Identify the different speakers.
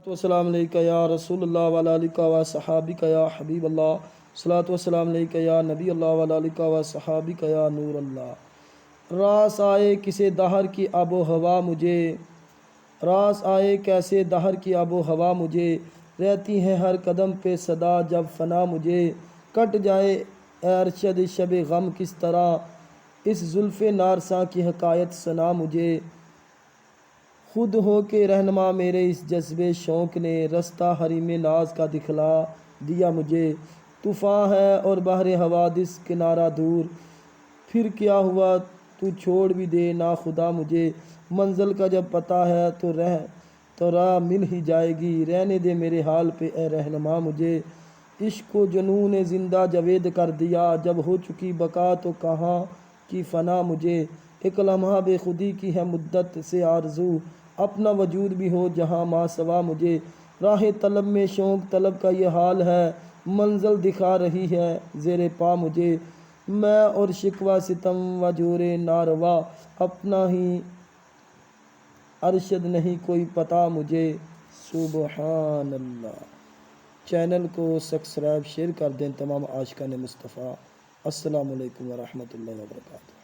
Speaker 1: والسلام علیکہ یا رسول اللہ وعلی آلکہ و صحابکہ یا حبیب اللہ، صلاۃ والسلام علیکہ یا نبی اللہ وعلی آلکہ و صحابکہ یا نور اللہ۔ راس آئے کسے دہر کی آب و ہوا مجھے، راس آئے کیسے دہر کی آب و ہوا مجھے، رہتی ہیں ہر قدم پہ صدا جب فنا مجھے، کٹ جائے اے ارشد شب غم کس طرح، اس زلف نارساں کی حکایت سنا مجھے، خود ہو کے رہنما میرے اس جذبے شوق نے، رستہ حریم ناز کا دکھلا دیا مجھے، طوفاں ہے اور بحر حوادث کنارہ دور، پھر کیا ہوا تو چھوڑ بھی دے نا خدا مجھے، منزل کا جب پتہ ہے تو راہ مل ہی جائے گی، رہنے دے میرے حال پہ اے رہنما مجھے، عشق و جنون نے زندہ جاوید کر دیا، جب ہو چکی بقا تو کہاں کی فنا مجھے، ایک لمحہ بے خودی کی ہے مدت سے آرزو، اپنا وجود بھی ہو جہاں ماں سوا مجھے، راہ طلب میں شوق طلب کا یہ حال ہے، منزل دکھا رہی ہے زیر پا مجھے، میں اور شکوہ ستم و جور ناروا، اپنا ہی ارشد نہیں کوئی پتہ مجھے، سبحان اللہ۔ چینل کو سبسکرائب شیئر کر دیں تمام عاشقان مصطفیٰ۔ السلام علیکم ورحمۃ اللہ وبرکاتہ۔